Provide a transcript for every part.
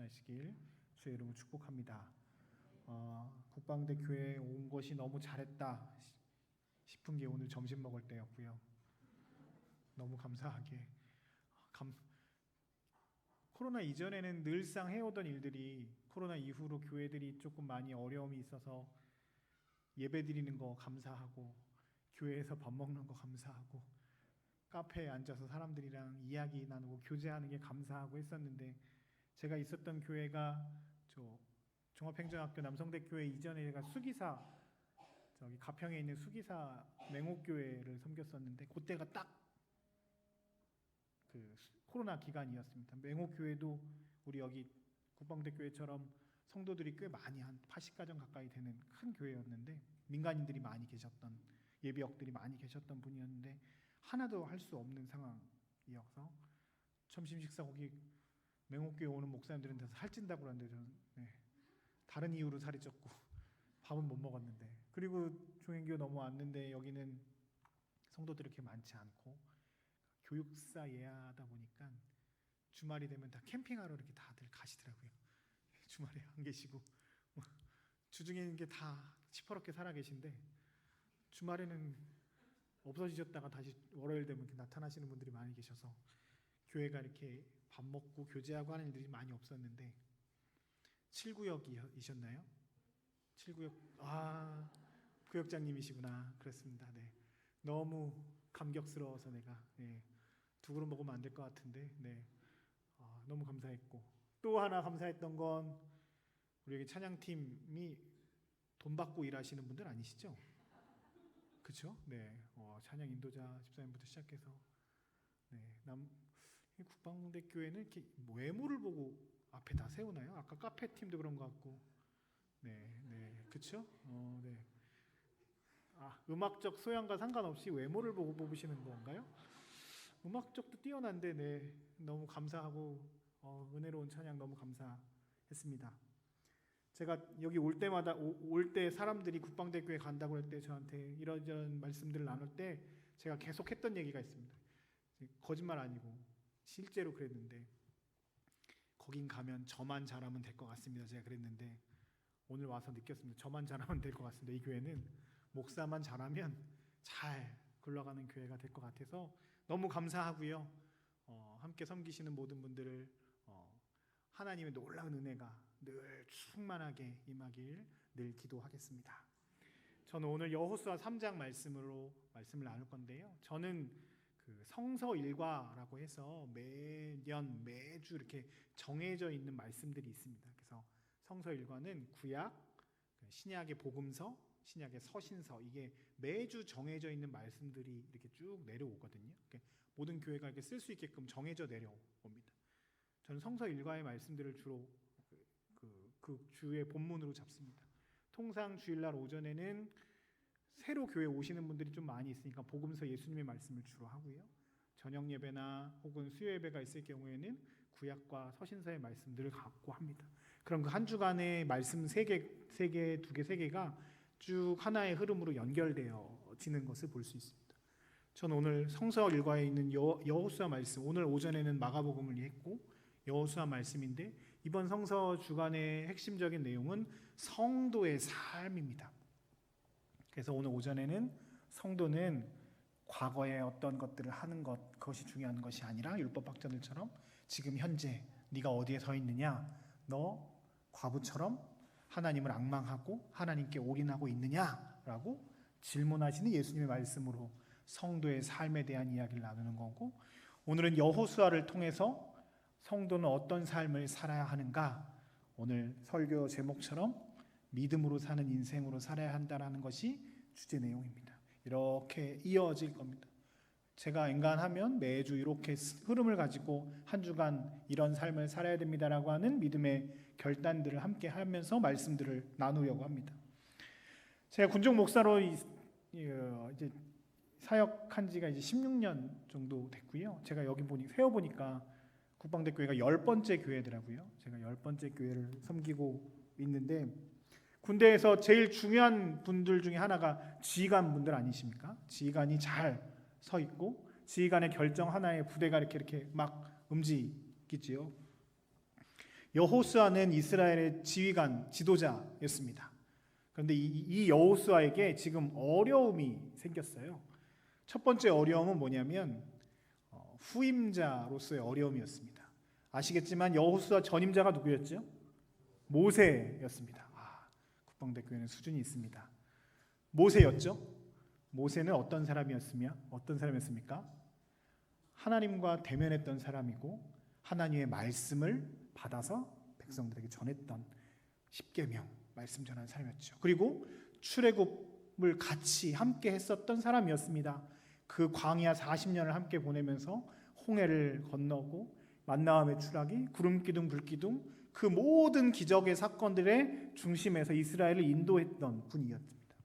사시길 주의 이름으로 축복합니다. 국방대 교회에 온 것이 너무 잘했다 싶은 게 오늘 점심 먹을 때였고요. 너무 감사하게 코로나 이전에는 늘상 해오던 일들이 코로나 이후로 교회들이 조금 많이 어려움이 있어서 예배 드리는 거 감사하고 교회에서 밥 먹는 거 감사하고 카페에 앉아서 사람들이랑 이야기 나누고 교제하는 게 감사하고 했었는데, 제가 있었던 교회가 종합행정학교 남성대교회 이전에 제가 수기사 가평에 있는 수기사 맹옥교회를 섬겼었는데, 그때가 딱 그 코로나 기간이었습니다. 맹옥교회도 우리 여기 국방대 교회처럼 성도들이 꽤 많이 한 80가정 가까이 되는 큰 교회였는데, 민간인들이 많이 계셨던, 예비역들이 많이 계셨던 분이었는데 하나도 할 수 없는 상황이어서 점심 식사 거기 맹옥교회 오는 목사님들은 다 살찐다고 그러는데 저는 다른 이유로 살이 쪘고 밥은 못 먹었는데, 그리고 종행교 넘어왔는데 여기는 성도들이 이렇게 많지 않고 교육사 예하다 보니까 주말이 되면 다 캠핑하러 이렇게 다들 가시더라고요. 주말에 안 계시고 주중에 있는 게 다 시퍼렇게 살아 계신데 주말에는 없어지셨다가 다시 월요일 되면 이렇게 나타나시는 분들이 많이 계셔서 교회가 이렇게 밥 먹고 교제하고 하는 일들이 많이 없었는데, 7구역이셨나요? 7구역 구역장님이시구나. 그렇습니다. 네, 너무 감격스러워서 내가 두 그릇 먹으면 안 될 것 같은데 너무 감사했고, 또 하나 감사했던 건 우리 여기 찬양팀이 돈 받고 일하시는 분들 아니시죠? 그렇죠? 네, 찬양 인도자 집사님부터 시작해서 국방대 교회는 이렇게 외모를 보고 앞에 다 세우나요? 아까 카페 팀도 그런 것 같고, 그렇죠? 음악적 소양과 상관없이 외모를 보고 뽑으시는 건가요? 음악적도 뛰어난데 너무 감사하고 은혜로운 찬양 너무 감사했습니다. 제가 여기 올 때마다 올 때 사람들이 국방대 교회 간다고 할 때 저한테 이런저런 말씀들을 나눌 때 제가 계속 했던 얘기가 있습니다. 거짓말 아니고 실제로 그랬는데, 거긴 가면 저만 잘하면 될 것 같습니다. 제가 그랬는데 오늘 와서 느꼈습니다. 저만 잘하면 될 것 같습니다. 이 교회는 목사만 잘하면 잘 굴러가는 교회가 될 것 같아서 너무 감사하고요. 함께 섬기시는 모든 분들을 하나님의 놀라운 은혜가 늘 충만하게 임하길 늘 기도하겠습니다. 저는 오늘 여호수아 3장 말씀을 나눌 건데요. 저는 그 성서 일과라고 해서 매년 매주 이렇게 정해져 있는 말씀들이 있습니다. 그래서 성서 일과는 구약, 신약의 복음서, 신약의 서신서, 이게 매주 정해져 있는 말씀들이 이렇게 쭉 내려오거든요. 모든 교회가 이렇게 쓸 수 있게끔 정해져 내려옵니다. 저는 성서 일과의 말씀들을 주로 그 주의 본문으로 잡습니다. 통상 주일날 오전에는 새로 교회 오시는 분들이 좀 많이 있으니까 복음서 예수님의 말씀을 주로 하고요. 저녁 예배나 혹은 수요 예배가 있을 경우에는 구약과 서신서의 말씀들을 갖고 합니다. 그럼 그 한 주간의 말씀 3개, 2개, 3개가 쭉 하나의 흐름으로 연결되어지는 것을 볼 수 있습니다. 저는 오늘 성서 일과에 있는 여호수아 말씀, 오늘 오전에는 마가복음을 했고 여호수아 말씀인데, 이번 성서 주간의 핵심적인 내용은 성도의 삶입니다. 그래서 오늘 오전에는 성도는 과거에 어떤 것들을 하는 것, 그것이 중요한 것이 아니라 율법학자들처럼 지금 현재 네가 어디에 서 있느냐, 너 과부처럼 하나님을 앙망하고 하나님께 올인하고 있느냐라고 질문하시는 예수님의 말씀으로 성도의 삶에 대한 이야기를 나누는 거고, 오늘은 여호수아를 통해서 성도는 어떤 삶을 살아야 하는가, 오늘 설교 제목처럼 믿음으로 사는 인생으로 살아야 한다는 것이 주제 내용입니다. 이렇게 이어질 겁니다. 제가 엔간하면 매주 이렇게 흐름을 가지고 한 주간 이런 삶을 살아야 됩니다라고 하는 믿음의 결단들을 함께 하면서 말씀들을 나누려고 합니다. 제가 군종 목사로 이제 사역한 지가 이제 16년 정도 됐고요. 제가 여기 세어보니까 국방대 교회가 10번째 교회더라고요. 제가 10번째 교회를 섬기고 있는데, 군대에서 제일 중요한 분들 중에 하나가 지휘관 분들 아니십니까? 지휘관이 잘 서 있고 지휘관의 결정 하나에 부대가 이렇게 막 움직이지요. 여호수아는 이스라엘의 지휘관, 지도자였습니다. 그런데 이 여호수아에게 지금 어려움이 생겼어요. 첫 번째 어려움은 뭐냐면 후임자로서의 어려움이었습니다. 아시겠지만 여호수아 전임자가 누구였죠? 모세였습니다. 국방대 교회는 수준이 있습니다. 모세였죠. 모세는 어떤 사람이었습니까? 하나님과 대면했던 사람이고 하나님의 말씀을 받아서 백성들에게 전했던 십계명 말씀 전하는 사람이었죠. 그리고 출애굽을 같이 함께 했었던 사람이었습니다. 그 광야 40년을 함께 보내면서 홍해를 건너고 만나함의 추락이 구름 기둥 불 기둥 그 모든 기적의 사건들의 중심에서 이스라엘을 인도했던 분이었습니다.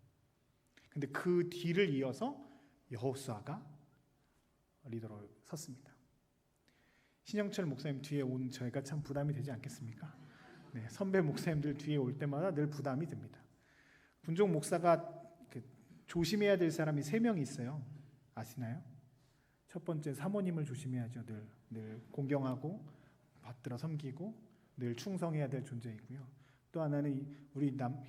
근데 그 뒤를 이어서 여호수아가 리더로 섰습니다. 신영철 목사님 뒤에 온 저희가 참 부담이 되지 않겠습니까? 네, 선배 목사님들 뒤에 올 때마다 늘 부담이 듭니다. 분종 목사가 조심해야 될 사람이 3명이 있어요. 아시나요? 첫 번째 사모님을 조심해야죠. 늘 공경하고 받들어 섬기고 늘 충성해야 될 존재이고요. 또 하나는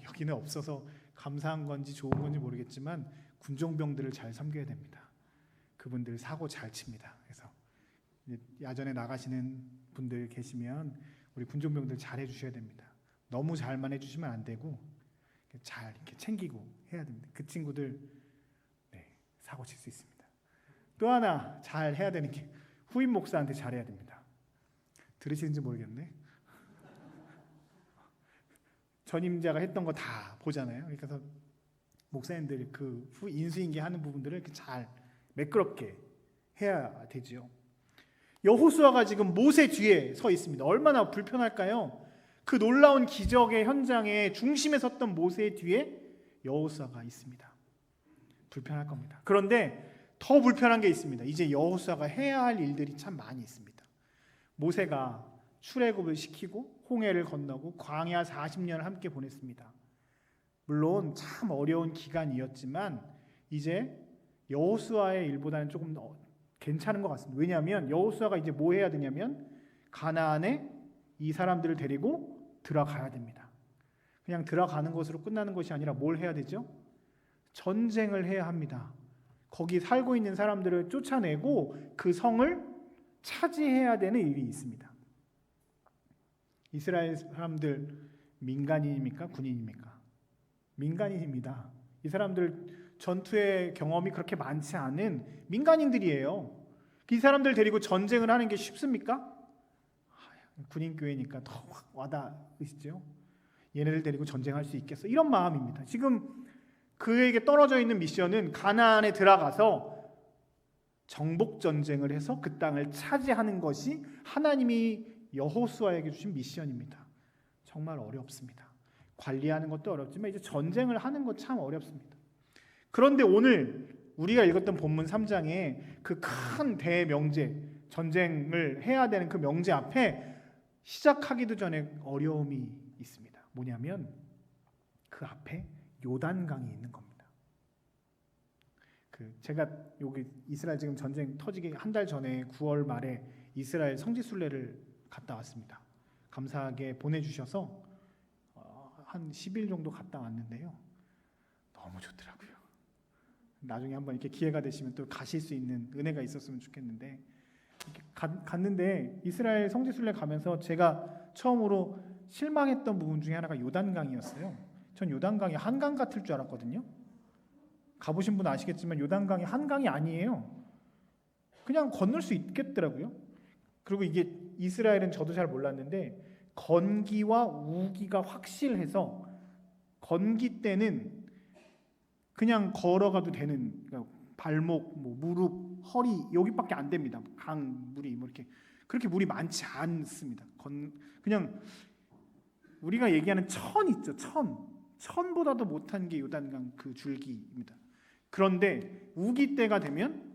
여기는 없어서 감사한 건지 좋은 건지 모르겠지만 군종병들을 잘 섬겨야 됩니다. 그분들 사고 잘 칩니다. 그래서 야전에 나가시는 분들 계시면 우리 군종병들 잘 해주셔야 됩니다. 너무 잘만 해주시면 안 되고 잘 이렇게 챙기고 해야 됩니다. 그 친구들 사고 칠 수 있습니다. 또 하나 잘 해야 되는 게 후임 목사한테 잘해야 됩니다. 들으시는지 모르겠네. 전임자가 했던 거 다 보잖아요. 그래서 목사님들이 그 인수인계 하는 부분들을 이렇게 잘 매끄럽게 해야 되죠. 여호수아가 지금 모세 뒤에 서 있습니다. 얼마나 불편할까요? 그 놀라운 기적의 현장에 중심에 섰던 모세의 뒤에 여호수아가 있습니다. 불편할 겁니다. 그런데 더 불편한 게 있습니다. 이제 여호수아가 해야 할 일들이 참 많이 있습니다. 모세가 출애굽을 시키고 홍해를 건너고 광야 40년을 함께 보냈습니다. 물론 참 어려운 기간이었지만 이제 여호수아의 일보다는 조금 괜찮은 것 같습니다. 왜냐하면 여호수아가 이제 뭐 해야 되냐면 가나안에 이 사람들을 데리고 들어가야 됩니다. 그냥 들어가는 것으로 끝나는 것이 아니라 뭘 해야 되죠? 전쟁을 해야 합니다. 거기 살고 있는 사람들을 쫓아내고 그 성을 차지해야 되는 일이 있습니다. 이스라엘 사람들 민간인입니까? 군인입니까? 민간인입니다. 이 사람들 전투의 경험이 그렇게 많지 않은 민간인들이에요. 이 사람들 데리고 전쟁을 하는 게 쉽습니까? 군인교회니까 더 확 와닿으시죠? 얘네들 데리고 전쟁할 수 있겠어? 이런 마음입니다. 지금 그에게 떨어져 있는 미션은 가나안에 들어가서 정복 전쟁을 해서 그 땅을 차지하는 것이 하나님이 여호수아에게 주신 미션입니다. 정말 어렵습니다. 관리하는 것도 어렵지만 이제 전쟁을 하는 것 참 어렵습니다. 그런데 오늘 우리가 읽었던 본문 3장에 그 큰 대명제, 전쟁을 해야 되는 그 명제 앞에 시작하기도 전에 어려움이 있습니다. 뭐냐면 그 앞에 요단강이 있는 겁니다. 제가 여기 이스라엘 지금 전쟁 터지기 한 달 전에 9월 말에 이스라엘 성지순례를 갔다 왔습니다. 감사하게 보내주셔서 한 10일 정도 갔다 왔는데요. 너무 좋더라고요. 나중에 한번 이렇게 기회가 되시면 또 가실 수 있는 은혜가 있었으면 좋겠는데 갔는데 이스라엘 성지순례 가면서 제가 처음으로 실망했던 부분 중에 하나가 요단강이었어요. 전 요단강이 한강 같을 줄 알았거든요. 가보신 분 아시겠지만 요단강이 한강이 아니에요. 그냥 건널 수 있겠더라고요. 그리고 이게 이스라엘은 저도 잘 몰랐는데 건기와 우기가 확실해서 건기 때는 그냥 걸어가도 되는, 그러니까 발목, 무릎, 허리 여기밖에 안 됩니다. 강 물이 이렇게 그렇게 물이 많지 않습니다. 그냥 우리가 얘기하는 천 있죠. 천보다도 못한 게 요단강 그 줄기입니다. 그런데 우기 때가 되면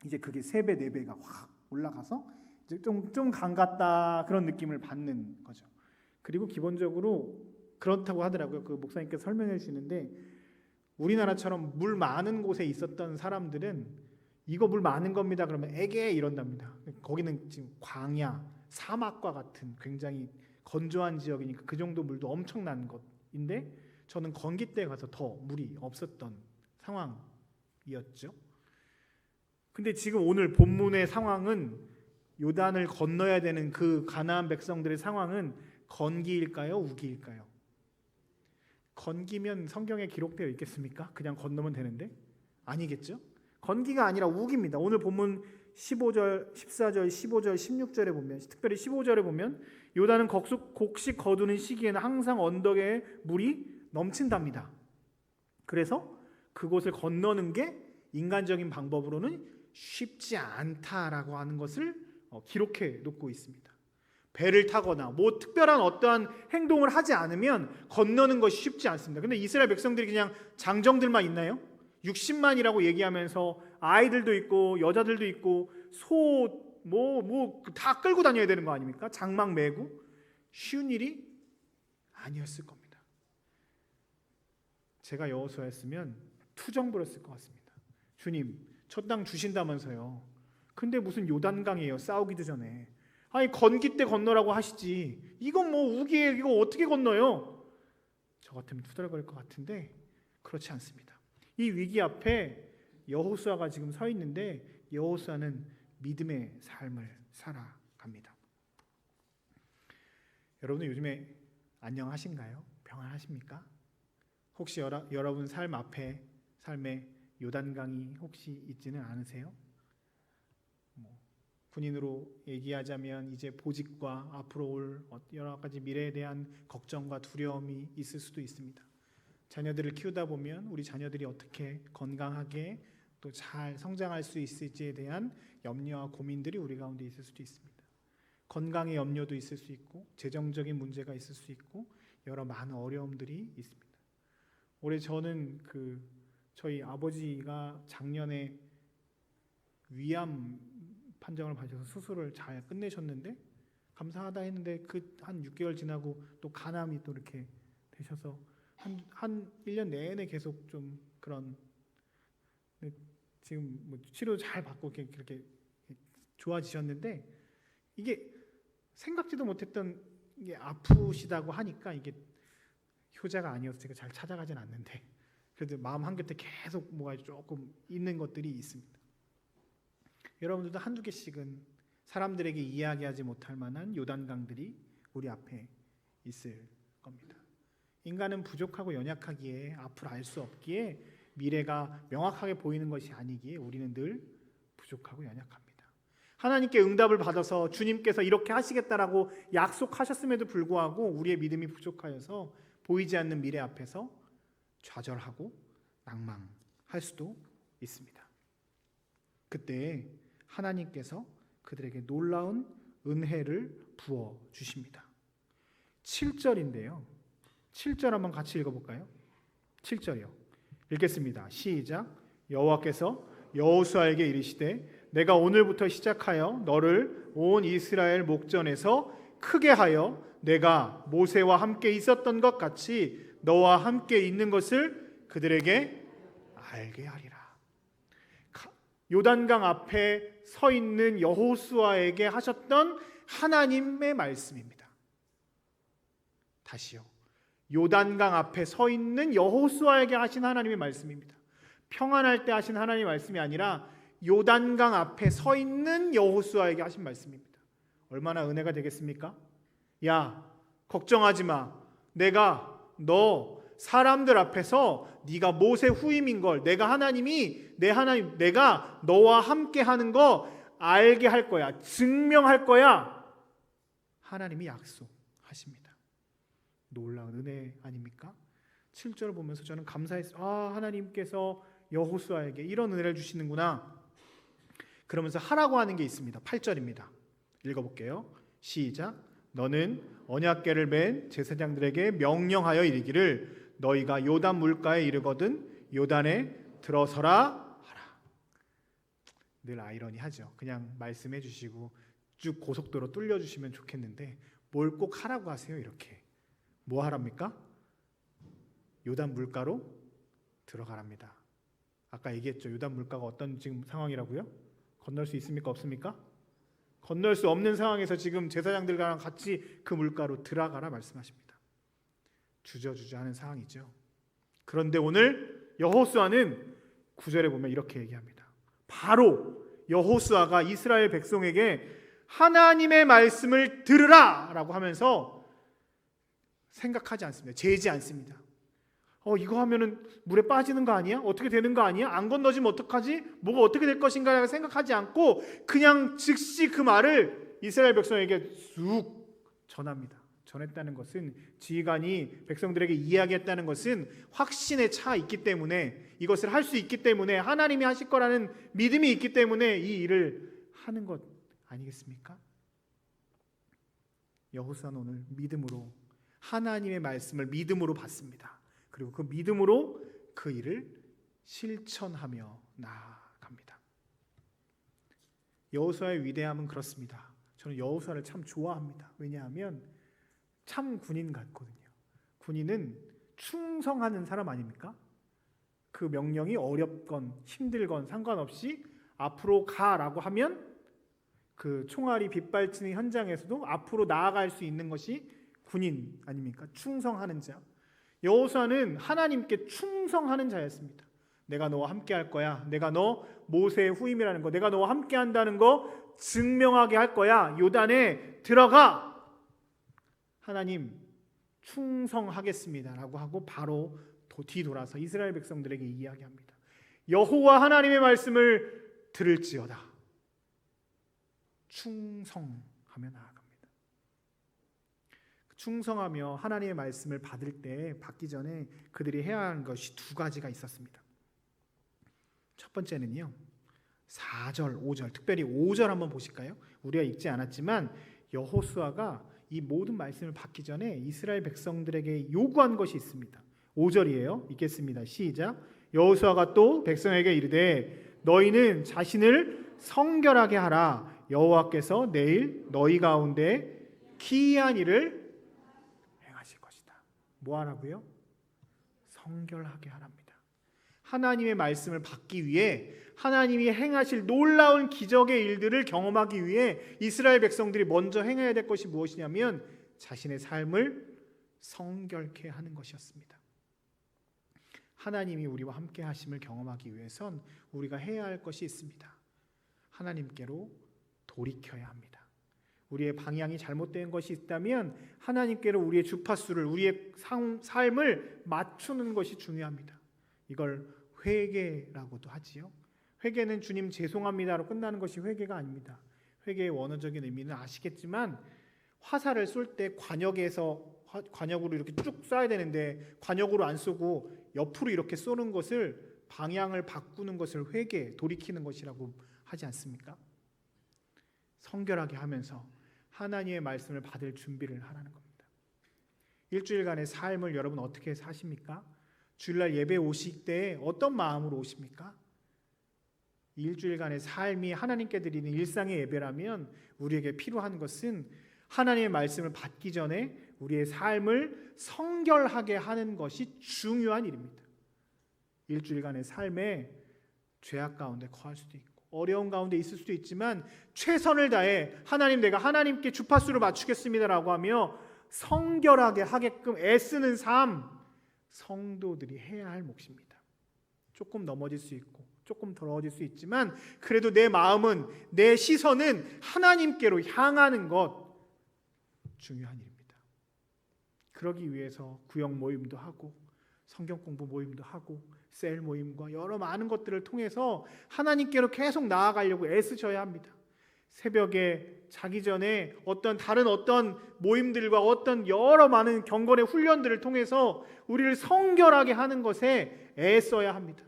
이제 그게 3배, 4배가 확 올라가서 이제 좀 강 같다 그런 느낌을 받는 거죠. 그리고 기본적으로 그렇다고 하더라고요. 그 목사님께서 설명해 주시는데 우리나라처럼 물 많은 곳에 있었던 사람들은 이거 물 많은 겁니다. 그러면 에게 이런답니다. 거기는 지금 광야, 사막과 같은 굉장히 건조한 지역이니까 그 정도 물도 엄청난 것인데 저는 건기 때 가서 더 물이 없었던 상황이었죠. 근데 지금 오늘 본문의 상황은 요단을 건너야 되는 그 가나안 백성들의 상황은 건기일까요? 우기일까요? 건기면 성경에 기록되어 있겠습니까? 그냥 건너면 되는데? 아니겠죠? 건기가 아니라 우기입니다. 오늘 본문 15절, 14절, 15절, 16절에 보면, 특별히 15절에 보면 요단은 곡식 거두는 시기에는 항상 언덕에 물이 넘친답니다. 그래서 그곳을 건너는 게 인간적인 방법으로는 쉽지 않다라고 하는 것을 기록해 놓고 있습니다. 배를 타거나 뭐 특별한 어떠한 행동을 하지 않으면 건너는 것이 쉽지 않습니다. 근데 이스라엘 백성들이 그냥 장정들만 있나요? 60만이라고 얘기하면서 아이들도 있고 여자들도 있고 소 뭐 다 끌고 다녀야 되는 거 아닙니까? 장막 메고 쉬운 일이 아니었을 겁니다. 제가 여호수아였으면 투정 부렸을 것 같습니다. 주님, 첫 땅 주신다면서요. 근데 무슨 요단강이에요. 싸우기도 전에. 아니 건기 때 건너라고 하시지. 이건 뭐 우기에 이거 어떻게 건너요? 저 같으면 투덜거릴 것 같은데 그렇지 않습니다. 이 위기 앞에 여호수아가 지금 서 있는데 여호수아는 믿음의 삶을 살아갑니다. 여러분은 요즘에 안녕하신가요? 평안하십니까? 혹시 여러분 삶에 요단강이 혹시 있지는 않으세요? 군인으로 얘기하자면 이제 보직과 앞으로 올 여러 가지 미래에 대한 걱정과 두려움이 있을 수도 있습니다. 자녀들을 키우다 보면 우리 자녀들이 어떻게 건강하게 또 잘 성장할 수 있을지에 대한 염려와 고민들이 우리 가운데 있을 수도 있습니다. 건강의 염려도 있을 수 있고 재정적인 문제가 있을 수 있고 여러 많은 어려움들이 있습니다. 올해 저는 저희 아버지가 작년에 위암 판정을 받으셔서 수술을 잘 끝내셨는데 감사하다 했는데 한 6개월 지나고 또 간암이 또 이렇게 되셔서 한 1년 내내 계속 좀 그런 지금 뭐 치료 잘 받고 그렇게 좋아지셨는데 이게 생각지도 못했던 게 아프시다고 하니까 이게 효자가 아니어서 제가 잘 찾아가진 않는데 그래도 마음 한켠에 계속 뭐가 조금 있는 것들이 있습니다. 여러분들도 한두 개씩은 사람들에게 이야기하지 못할 만한 요단강들이 우리 앞에 있을 겁니다. 인간은 부족하고 연약하기에 앞을 알 수 없기에 미래가 명확하게 보이는 것이 아니기에 우리는 늘 부족하고 연약합니다. 하나님께 응답을 받아서 주님께서 이렇게 하시겠다라고 약속하셨음에도 불구하고 우리의 믿음이 부족하여서 보이지 않는 미래 앞에서 좌절하고 낭망할 수도 있습니다. 그때 하나님께서 그들에게 놀라운 은혜를 부어 주십니다. 7절인데요. 7절 한번 같이 읽어볼까요? 7절이요. 읽겠습니다. 시작. 여호와께서 여호수아에게 이르시되 내가 오늘부터 시작하여 너를 온 이스라엘 목전에서 크게 하여 내가 모세와 함께 있었던 것 같이 너와 함께 있는 것을 그들에게 알게 하리라. 요단강 앞에 서 있는 여호수아에게 하셨던 하나님의 말씀입니다. 다시요. 요단강 앞에 서 있는 여호수아에게 하신 하나님의 말씀입니다. 평안할 때 하신 하나님의 말씀이 아니라 요단강 앞에 서 있는 여호수아에게 하신 말씀입니다. 얼마나 은혜가 되겠습니까? 야, 걱정하지 마. 내가 너 사람들 앞에서 네가 모세 후임인 걸 내가 하나님이 내 하나님 내가 너와 함께 하는 거 알게 할 거야. 증명할 거야. 하나님이 약속하십니다. 놀라운 은혜 아닙니까? 7절 보면서 저는 감사했어요. 하나님께서 여호수아에게 이런 은혜를 주시는구나. 그러면서 하라고 하는 게 있습니다. 8절입니다. 읽어볼게요. 시작. 너는 언약궤를 맨 제사장들에게 명령하여 이르기를 너희가 요단 물가에 이르거든 요단에 들어서라 하라. 늘 아이러니하죠. 그냥 말씀해 주시고 쭉 고속도로 뚫려 주시면 좋겠는데 뭘 꼭 하라고 하세요. 이렇게 뭐 하랍니까? 요단 물가로 들어가랍니다. 아까 얘기했죠. 요단 물가가 어떤 지금 상황이라고요? 건널 수 있습니까? 없습니까? 건널 수 없는 상황에서 지금 제사장들과 같이 그 물가로 들어가라 말씀하십니다. 주저주저 하는 상황이죠. 그런데 오늘 여호수아는 9절에 보면 이렇게 얘기합니다. 바로 여호수아가 이스라엘 백성에게 하나님의 말씀을 들으라 라고 하면서 생각하지 않습니다. 재지 않습니다. 이거 하면은 물에 빠지는 거 아니야? 어떻게 되는 거 아니야? 안 건너지면 어떡하지? 뭐가 어떻게 될 것인가 생각하지 않고 그냥 즉시 그 말을 이스라엘 백성에게 쑥 전합니다. 전했다는 것은 지휘관이 백성들에게 이야기했다는 것은 확신에 차 있기 때문에, 이것을 할 수 있기 때문에, 하나님이 하실 거라는 믿음이 있기 때문에 이 일을 하는 것 아니겠습니까? 여호수아는 오늘 믿음으로 하나님의 말씀을 믿음으로 받습니다. 그리고 그 믿음으로 그 일을 실천하며 나아갑니다. 여호수아의 위대함은 그렇습니다. 저는 여호수아를 참 좋아합니다. 왜냐하면 참 군인 같거든요. 군인은 충성하는 사람 아닙니까? 그 명령이 어렵건 힘들건 상관없이 앞으로 가라고 하면 그 총알이 빗발치는 현장에서도 앞으로 나아갈 수 있는 것이 군인 아닙니까? 충성하는 자. 여호수아는 하나님께 충성하는 자였습니다. 내가 너와 함께 할 거야. 내가 너 모세의 후임이라는 거, 내가 너와 함께 한다는 거 증명하게 할 거야. 요단에 들어가. 하나님 충성하겠습니다 라고 하고 바로 뒤돌아서 이스라엘 백성들에게 이야기합니다. 여호와 하나님의 말씀을 들을지어다. 충성하며 나아갑니다. 충성하며 하나님의 말씀을 받기 전에 그들이 해야 하는 것이 두 가지가 있었습니다. 첫 번째는요, 4절, 5절, 특별히 5절 한번 보실까요? 우리가 읽지 않았지만 여호수아가 이 모든 말씀을 받기 전에 이스라엘 백성들에게 요구한 것이 있습니다. 5절이에요. 읽겠습니다. 시작. 여호수아가 또 백성에게 이르되 너희는 자신을 성결하게 하라. 여호와께서 내일 너희 가운데 기이한 일을 행하실 것이다. 뭐 하라고요? 성결하게 하랍니다. 하나님의 말씀을 받기 위해 하나님이 행하실 놀라운 기적의 일들을 경험하기 위해 이스라엘 백성들이 먼저 행해야 될 것이 무엇이냐면 자신의 삶을 성결케 하는 것이었습니다. 하나님이 우리와 함께 하심을 경험하기 위해선 우리가 해야 할 것이 있습니다. 하나님께로 돌이켜야 합니다. 우리의 방향이 잘못된 것이 있다면 하나님께로 우리의 주파수를, 우리의 삶을 맞추는 것이 중요합니다. 이걸 회개라고도 하지요. 회개는 주님 죄송합니다로 끝나는 것이 회개가 아닙니다. 회개의 원어적인 의미는 아시겠지만 화살을 쏠 때 관역으로 이렇게 쭉 쏴야 되는데 관역으로 안 쏘고 옆으로 이렇게 쏘는 것을, 방향을 바꾸는 것을 회개, 돌이키는 것이라고 하지 않습니까? 성결하게 하면서 하나님의 말씀을 받을 준비를 하라는 겁니다. 일주일간의 삶을 여러분 어떻게 사십니까? 주일날 예배 오실 때 어떤 마음으로 오십니까? 일주일간의 삶이 하나님께 드리는 일상의 예배라면 우리에게 필요한 것은 하나님의 말씀을 받기 전에 우리의 삶을 성결하게 하는 것이 중요한 일입니다. 일주일간의 삶에 죄악 가운데 거할 수도 있고 어려운 가운데 있을 수도 있지만 최선을 다해 하나님, 내가 하나님께 주파수를 맞추겠습니다라고 하며 성결하게 하게끔 애쓰는 삶, 성도들이 해야 할 몫입니다. 조금 넘어질 수 있고 조금 더러워질 수 있지만 그래도 내 마음은, 내 시선은 하나님께로 향하는 것, 중요한 일입니다. 그러기 위해서 구역 모임도 하고 성경 공부 모임도 하고 셀 모임과 여러 많은 것들을 통해서 하나님께로 계속 나아가려고 애쓰셔야 합니다. 새벽에 자기 전에 다른 어떤 모임들과 어떤 여러 많은 경건의 훈련들을 통해서 우리를 성결하게 하는 것에 애써야 합니다.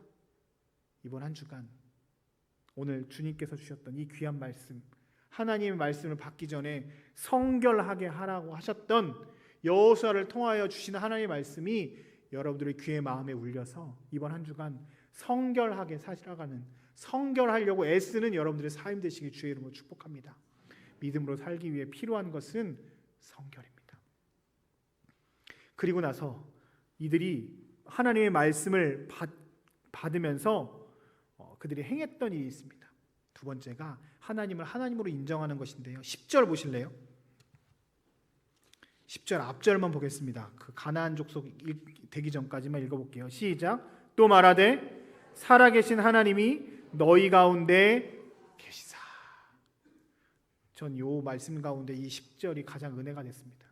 이번 한 주간 오늘 주님께서 주셨던 이 귀한 말씀, 하나님의 말씀을 받기 전에 성결하게 하라고 하셨던 여호수아를 통하여 주시는 하나님의 말씀이 여러분들의 귀에 마음에 울려서 이번 한 주간 성결하게 살아가는, 성결하려고 애쓰는 여러분들의 삶 되시길 주의 이름으로 축복합니다. 믿음으로 살기 위해 필요한 것은 성결입니다. 그리고 나서 이들이 하나님의 말씀을 받으면서 그들이 행했던 일이 있습니다. 두 번째가 하나님을 하나님으로 인정하는 것인데요. 10절 보실래요? 10절 앞절만 보겠습니다. 그 가나안 족속 되기 전까지만 읽어볼게요. 시작. 또 말하되 살아계신 하나님이 너희 가운데 계시사. 전 요 말씀 가운데 이 10절이 가장 은혜가 됐습니다.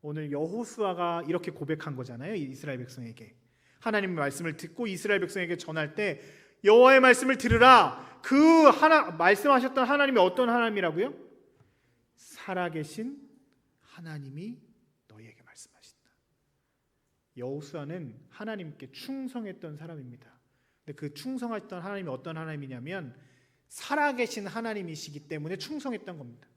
오늘 여호수아가 이렇게 고백한 거잖아요. 이스라엘 백성에게 하나님의 말씀을 듣고 이스라엘 백성에게 전할 때 여호와의 말씀을 들으라. 그 말씀하셨던 하나님이 어떤 하나님이라고요? 살아계신 하나님이 너희에게 말씀하신다. 여호수아는 하나님께 충성했던 사람입니다. 근데 그 충성했던 하나님이 어떤 하나님이냐면 살아계신 하나님이시기 때문에 충성했던 겁니다.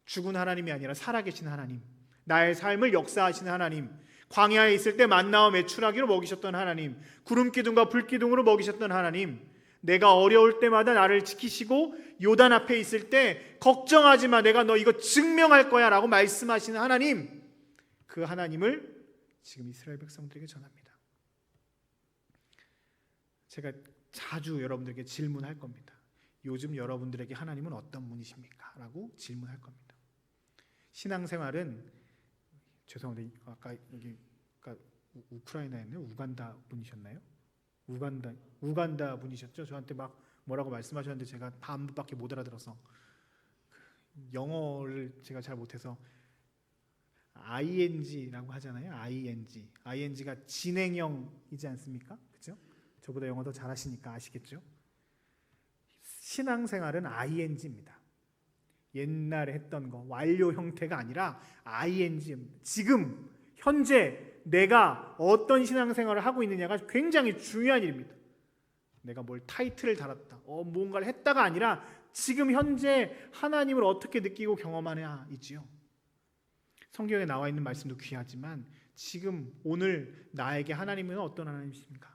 죽은 하나님이 아니라 살아계신 하나님, 나의 삶을 역사하시는 하나님, 광야에 있을 때 만나와 메추라기로 먹이셨던 하나님, 구름기둥과 불기둥으로 먹이셨던 하나님, 내가 어려울 때마다 나를 지키시고 요단 앞에 있을 때 걱정하지 마, 내가 너 이거 증명할 거야 라고 말씀하시는 하나님, 그 하나님을 지금 이스라엘 백성들에게 전합니다. 제가 자주 여러분들에게 질문할 겁니다. 요즘 여러분들에게 하나님은 어떤 분이십니까? 라고 질문할 겁니다. 신앙생활은 죄송한데 아까 여기 우크라이나였나요? 우간다 분이셨나요? 우간다 분이셨죠? 저한테 막 뭐라고 말씀하셨는데 제가 반밖에 못 알아들어서 영어를 제가 잘 못해서 ing라고 하잖아요. ing가 진행형이지 않습니까? 그렇죠? 저보다 영어 더 잘하시니까 아시겠죠? 신앙생활은 ing입니다. 옛날에 했던 거 완료 형태가 아니라 ing, 지금 현재 내가 어떤 신앙생활을 하고 있느냐가 굉장히 중요한 일입니다. 내가 뭘 타이틀을 달았다, 뭔가를 했다가 아니라 지금 현재 하나님을 어떻게 느끼고 경험하냐이지요. 성경에 나와 있는 말씀도 귀하지만 지금 오늘 나에게 하나님은 어떤 하나님이십니까?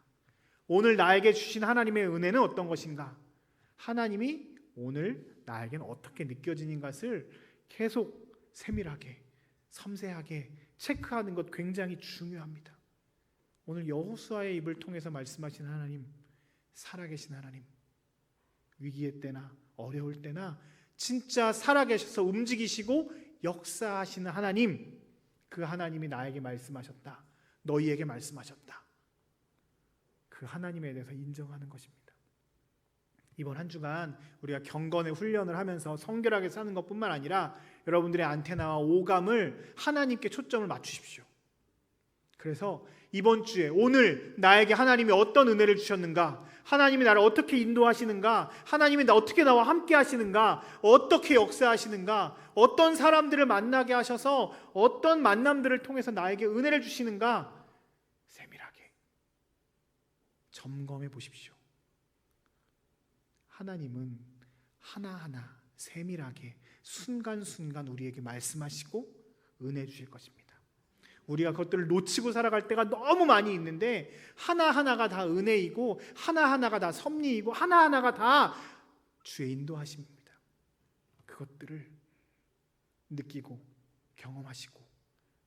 오늘 나에게 주신 하나님의 은혜는 어떤 것인가? 하나님이 오늘 나에게는 어떻게 느껴지는 것을 계속 세밀하게 섬세하게 체크하는 것 굉장히 중요합니다. 오늘 여호수아의 입을 통해서 말씀하신 하나님, 살아계신 하나님, 위기의 때나 어려울 때나 진짜 살아계셔서 움직이시고 역사하시는 하나님, 그 하나님이 나에게 말씀하셨다, 너희에게 말씀하셨다. 그 하나님에 대해서 인정하는 것입니다. 이번 한 주간 우리가 경건의 훈련을 하면서 성결하게 사는 것뿐만 아니라 여러분들의 안테나와 오감을 하나님께 초점을 맞추십시오. 그래서 이번 주에 오늘 나에게 하나님이 어떤 은혜를 주셨는가, 하나님이 나를 어떻게 인도하시는가, 하나님이 어떻게 나와 함께 하시는가, 어떻게 역사하시는가, 어떤 사람들을 만나게 하셔서 어떤 만남들을 통해서 나에게 은혜를 주시는가 세밀하게 점검해 보십시오. 하나님은 하나하나 세밀하게 순간순간 우리에게 말씀하시고 은혜 주실 것입니다. 우리가 그것들을 놓치고 살아갈 때가 너무 많이 있는데 하나하나가 다 은혜이고 하나하나가 다 섭리이고 하나하나가 다 주의 인도하심입니다. 그것들을 느끼고 경험하시고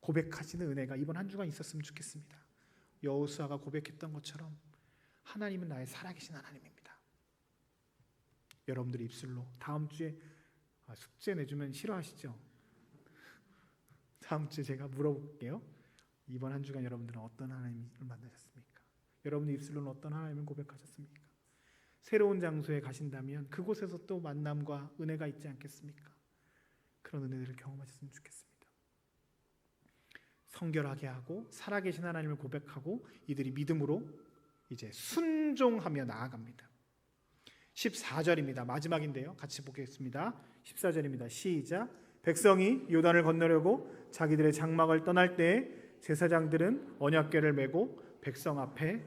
고백하시는 은혜가 이번 한 주간 있었으면 좋겠습니다. 여호수아가 고백했던 것처럼 하나님은 나의 살아계신 하나님입니다. 여러분들 입술로 다음 주에 숙제 내주면 싫어하시죠? 다음 주에 제가 물어볼게요. 이번 한 주간 여러분들은 어떤 하나님을 만나셨습니까? 여러분의 입술로는 어떤 하나님을 고백하셨습니까? 새로운 장소에 가신다면 그곳에서 또 만남과 은혜가 있지 않겠습니까? 그런 은혜들을 경험하셨으면 좋겠습니다. 성결하게 하고 살아계신 하나님을 고백하고 이들이 믿음으로 이제 순종하며 나아갑니다. 14절입니다. 마지막인데요. 같이 보겠습니다. 14절입니다. 시작. 백성이 요단을 건너려고 자기들의 장막을 떠날 때 제사장들은 언약궤를 메고 백성 앞에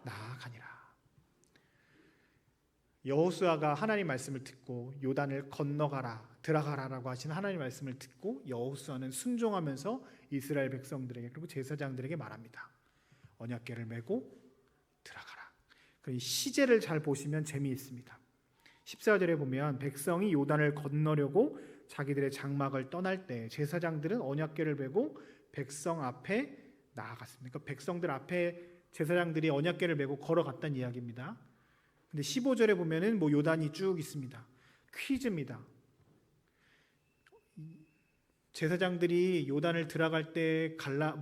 나아가니라. 여호수아가 하나님 말씀을 듣고 요단을 건너가라, 들어가라라고 하신 하나님 말씀을 듣고 여호수아는 순종하면서 이스라엘 백성들에게 그리고 제사장들에게 말합니다. 언약궤를 메고 들어가라. 이 시제를 잘 보시면 재미있습니다. 14절에 보면 백성이 요단을 건너려고 자기들의 장막을 떠날 때 제사장들은 언약궤를 메고 백성 앞에 나아갔습니다. 그러니까 백성들 앞에 제사장들이 언약궤를 메고 걸어갔다는 이야기입니다. 근데 15절에 보면은 뭐 요단이 쭉 있습니다. 퀴즈입니다. 제사장들이 요단을 들어갈 때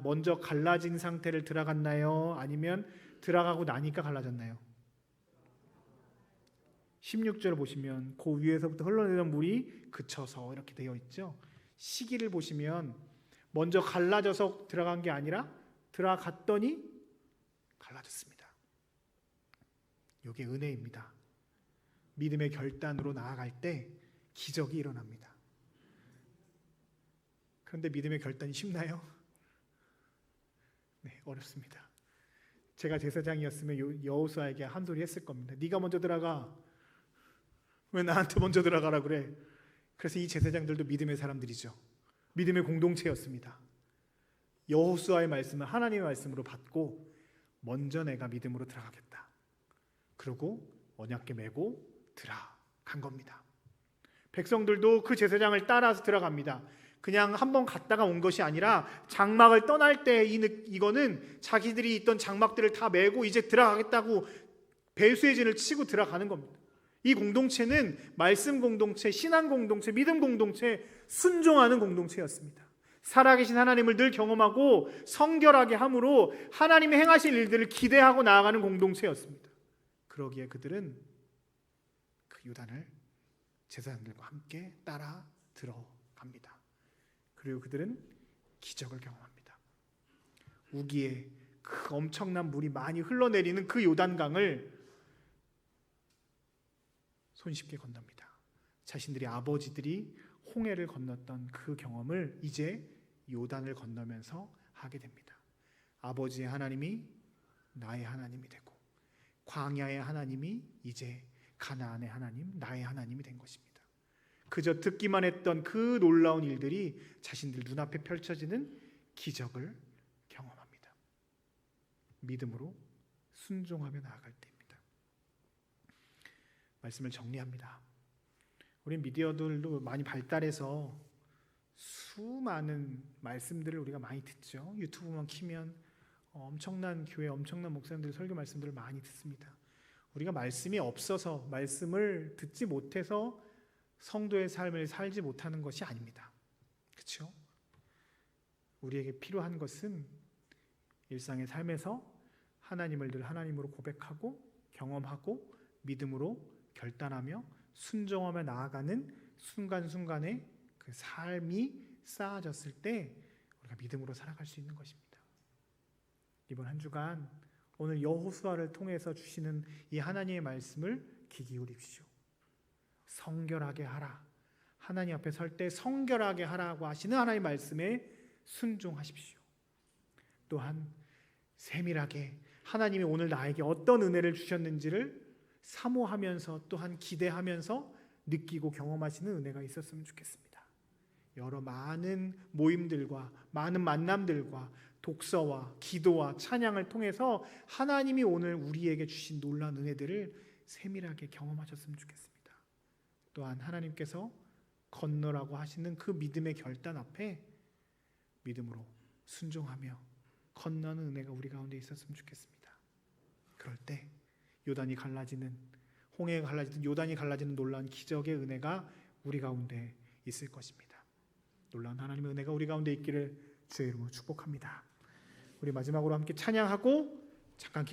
먼저 갈라진 상태를 들어갔나요? 아니면 들어가고 나니까 갈라졌나요? 16절을 보시면 그 위에서부터 흘러내던 물이 그쳐서 이렇게 되어 있죠. 시기를 보시면 먼저 갈라져서 들어간 게 아니라 들어갔더니 갈라졌습니다. 이게 은혜입니다. 믿음의 결단으로 나아갈 때 기적이 일어납니다. 그런데 믿음의 결단이 쉽나요? 네, 어렵습니다. 제가 제사장이었으면 여호수아에게 한 소리 했을 겁니다. 네가 먼저 들어가. 왜 나한테 먼저 들어가라 그래? 그래서 이 제사장들도 믿음의 사람들이죠. 믿음의 공동체였습니다. 여호수아의 말씀은 하나님의 말씀으로 받고 먼저 내가 믿음으로 들어가겠다. 그리고 언약궤 메고 들어간 겁니다. 백성들도 그 제사장을 따라서 들어갑니다. 그냥 한번 갔다가 온 것이 아니라 장막을 떠날 때 이거는 자기들이 있던 장막들을 다 메고 이제 들어가겠다고 배수의 진을 치고 들어가는 겁니다. 이 공동체는 말씀 공동체, 신앙 공동체, 믿음 공동체, 순종하는 공동체였습니다. 살아계신 하나님을 늘 경험하고 성결하게 함으로 하나님이 행하실 일들을 기대하고 나아가는 공동체였습니다. 그러기에 그들은 그 요단을 제사장들과 함께 따라 들어갑니다. 그리고 그들은 기적을 경험합니다. 우기에 그 엄청난 물이 많이 흘러내리는 그 요단강을 손쉽게 건넙니다. 자신들이 아버지들이 홍해를 건넜던 그 경험을 이제 요단을 건너면서 하게 됩니다. 아버지의 하나님이 나의 하나님이 되고 광야의 하나님이 이제 가나안의 하나님, 나의 하나님이 된 것입니다. 그저 듣기만 했던 그 놀라운 일들이 자신들 눈앞에 펼쳐지는 기적을 경험합니다. 믿음으로 순종하며 나아갈 때입니다. 말씀을 정리합니다. 우리 미디어들도 많이 발달해서 수많은 말씀들을 우리가 많이 듣죠. 유튜브만 키면 엄청난 교회, 엄청난 목사님들의 설교 말씀들을 많이 듣습니다. 우리가 말씀이 없어서, 말씀을 듣지 못해서 성도의 삶을 살지 못하는 것이 아닙니다. 그렇죠? 우리에게 필요한 것은 일상의 삶에서 하나님을 늘 하나님으로 고백하고 경험하고 믿음으로 결단하며 순종하며 나아가는 순간순간의 그 삶이 쌓아졌을 때 우리가 믿음으로 살아갈 수 있는 것입니다. 이번 한 주간 오늘 여호수아를 통해서 주시는 이 하나님의 말씀을 귀 기울이십시오. 성결하게 하라. 하나님 앞에 설 때 성결하게 하라고 하시는 하나님의 말씀에 순종하십시오. 또한 세밀하게 하나님이 오늘 나에게 어떤 은혜를 주셨는지를 사모하면서 또한 기대하면서 느끼고 경험하시는 은혜가 있었으면 좋겠습니다. 여러 많은 모임들과 많은 만남들과 독서와 기도와 찬양을 통해서 하나님이 오늘 우리에게 주신 놀라운 은혜들을 세밀하게 경험하셨으면 좋겠습니다. 또한 하나님께서 건너라고 하시는 그 믿음의 결단 앞에 믿음으로 순종하며 건너는 은혜가 우리 가운데 있었으면 좋겠습니다. 그럴 때 요단이 갈라지는, 홍해가 갈라지는, 요단이 갈라지는 놀라운 기적의 은혜가 우리 가운데 있을 것입니다. 놀라운 하나님의 은혜가 우리 가운데 있기를 주의 이름으로 축복합니다. 우리 마지막으로 함께 찬양하고 잠깐